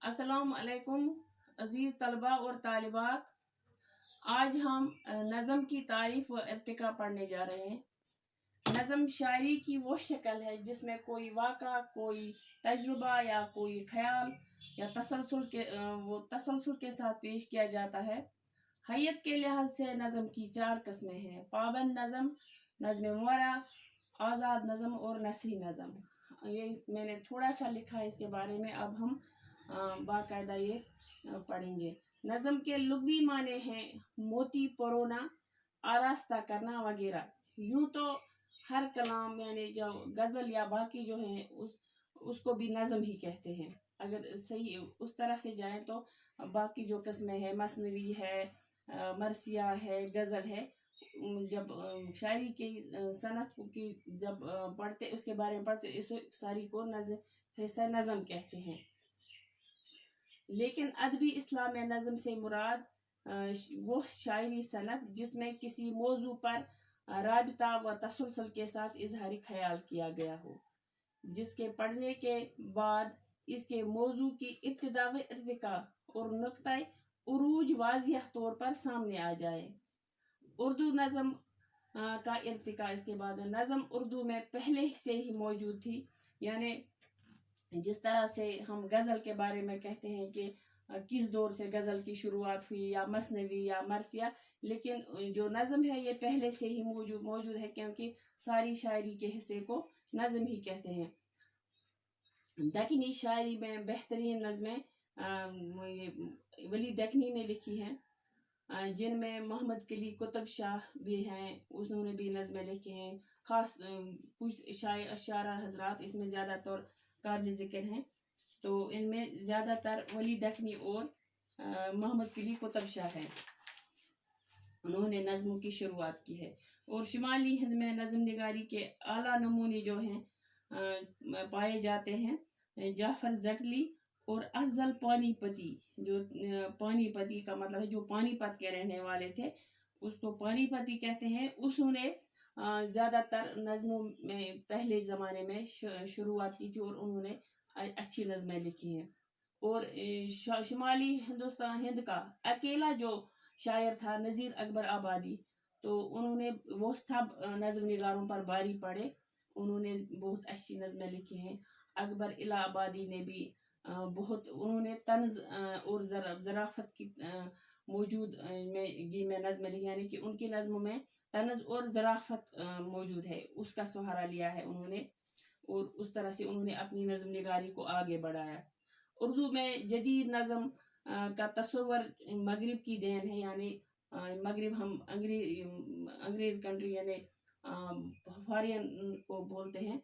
अस्सलाम वालेकुम अजीज तलबा और तालिबात। आज हम नज़म की तारीफ व इर्तिका पढ़ने जा रहे हैं। नज़म शायरी की वो शक्ल है जिसमें कोई वाक़ा, कोई तजुर्बा या कोई ख्याल या तसलसल के साथ पेश किया जाता है। हैयत के लिहाज से नज़म की 4 किस्में हैं: पाबंद नज़म, नज़म मुवरा, आज़ाद नज़म और नसरी नज़म। ये मैंने थोड़ा सा लिखा है इसके बारे में, अब हम बाकायदा ये पढ़ेंगे। नज़म के लुग़वी माने हैं मोती परोना, आरास्ता करना वगैरह। यूं तो हर कलाम यानी जो गज़ल या बाकी जो है उसको भी नज़म ही कहते हैं। अगर सही उस तरह से जाए तो बाकी जो किस्में हैं, मसनवी है, मरसिया है, गज़ल है, जब शायरी की सनत की जब पढ़ते उसके बारे में पढ़ते इस सारी को नज़म कहते हैं। लेकिन अदबी इस्लाम में नज़म से मुराद वो शायरी सनत जिसमें किसी मौजू पर राबिता व तसलसल के साथ इजहारी ख्याल किया गया हो, जिसके पढ़ने के बाद इसके मौजू की इब्तिदा व इर्तिका और नुक्ता उरूज वाज़िह तौर पर सामने आ जाए। उर्दू नज़म का इर्तिका इसके बाद नज़म उर्दू में पहले से ही मौजूद थी। यानी जिस तरह से हम गज़ल के बारे में कहते हैं कि किस दौर से गज़ल की शुरुआत हुई या मसनवी या मरसिया, लेकिन जो नज़म है ये पहले से ही मौजूद है, क्योंकि सारी शायरी के हिस्से को नज़म ही कहते हैं। दक्कनी शायरी में बेहतरीन नज़में वली दक्कनी ने लिखी हैं, जिनमें मोहम्मद कली कुतुब शाह भी हैं, उन्होंने भी नज़में लिखी हैं। ख़ास कुछ शायरा हजरात इसमें ज़्यादातर काबिल ज़िक्र हैं, तो इनमें ज़्यादातर वली दक्कनी और मोहम्मद कली कुतुब शाह हैं, उन्होंने नज़मों की शुरुआत की है। और शुमाली हिंद में नज़म निगारी के आला नमूने जो हैं पाए जाते हैं जाफर जटली और अफजल पानीपती। जो पानीपती का मतलब है जो पानीपत के रहने वाले थे, उसको पानीपती कहते हैं। उसने ज़्यादातर नज़मों में पहले ज़माने में शुरुआत की थी और उन्होंने अच्छी नज़में लिखी हैं। और शुमाली हिंद का अकेला जो शायर था नज़ीर अकबर आबादी, तो उन्होंने वो सब नज़म निगारों पर बारी पड़े, उन्होंने बहुत अच्छी नज़में लिखी हैं। अकबर इलाहाबादी ने भी बहुत उन्होंने तंज़ और ज़राफ़त की मौजूद में नज़में लिखी, यानी कि उनकी नज़मों में तंज़ और ज़राफ़त मौजूद है, उसका सहारा लिया है उन्होंने, और उस तरह से उन्होंने अपनी नज़म निगारी को आगे बढ़ाया। उर्दू में जदीद नज़म का तस्वर मगरिब की देन है, यानी मगरिब हम अंग्रेज़ कंट्री यानी फॉरेन को बोलते हैं,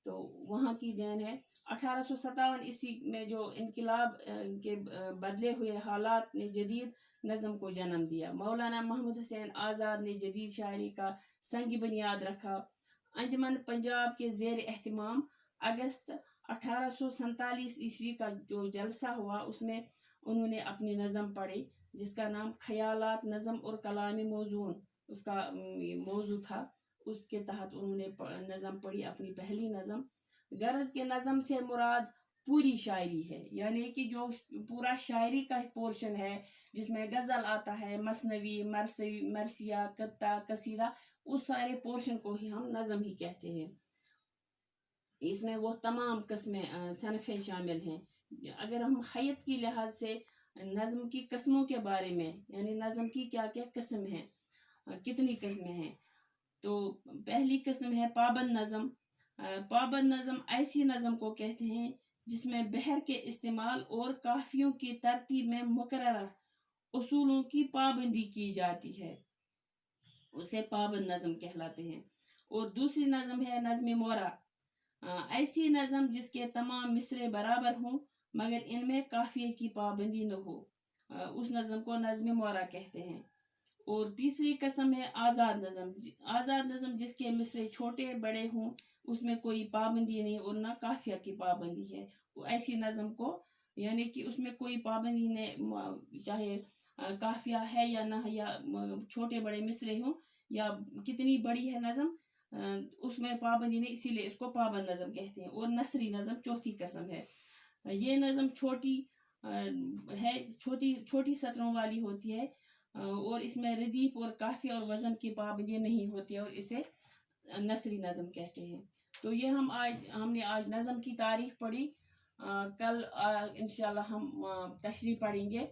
तो वहाँ की देन है। 1857 ईस्वी में जो इनकलाब के बदले हुए हालात ने जदीद नज़म को जन्म दिया। मौलाना महमूद हुसैन आज़ाद ने जदीद शायरी का संग बुनियाद रखा। अंजुमन पंजाब के ज़ेर एहतिमाम अगस्त 1847 ईस्वी का जो जलसा हुआ, उसमें उन्होंने अपनी नज़म पढ़ी, जिसका नाम ख़यालात नज़म और कलामी मौजून उसका मौजू था। उसके तहत उन्होंने नज़म पढ़ी, अपनी पहली नज़म। गरज के नज़म से मुराद पूरी शायरी है, यानी कि जो पूरा शायरी का पोर्शन है जिसमें गज़ल आता है, मसनवी, मरसिया, कत्ता, कसीदा, उस सारे पोर्शन को ही हम नज़म ही कहते हैं। इसमें वो तमाम किस्में सनफ़ें शामिल हैं। अगर हम हैयत की लिहाज से नज़म की किस्मों के बारे में, यानी नज़म की क्या क्या किस्म हैं, कितनी किस्में हैं, तो पहली किस्म है पाबंद नज़म। पाबंद नज़म ऐसी नज़म को कहते हैं जिसमें बहर के इस्तेमाल और काफियों की तरतीब में मुकर्रर उसूलों की पाबंदी की जाती है, उसे पाबंद नज़म कहलाते हैं। और दूसरी नज़म है नज़म मोरा, ऐसी नज़म जिसके तमाम मिसरे बराबर हों मगर इनमें काफिये की पाबंदी न हो, उस नज़म को नज़म मोरा कहते हैं। और तीसरी किस्म है आज़ाद नज़म। आज़ाद नज़म जिसके मिसरे छोटे बड़े हों, उसमें कोई पाबंदी नहीं और ना काफिया की पाबंदी है, वो ऐसी नज़म को, यानी कि उसमें कोई पाबंदी नहीं, चाहे काफिया है या ना है, या छोटे बड़े मिसरे हों या कितनी बड़ी है नज़म, उसमें पाबंदी नहीं, इसीलिए इसको पाबंद नज़म कहते हैं। और नसरी नज़म चौथी किस्म है। ये नज़म छोटी ہے چھوٹی چھوٹی سطروں والی ہوتی ہے اور اس میں ردیف اور قافیہ اور وزن کی پابندی نہیں ہوتی ہے اور اسے نثری نظم کہتے ہیں. تو یہ ہم نے آج نظم کی تاریخ پڑھی. کل انشاءاللہ ہم تشریح پڑھیں گے.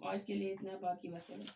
آج کے لیے اتنا، باقی وسلام.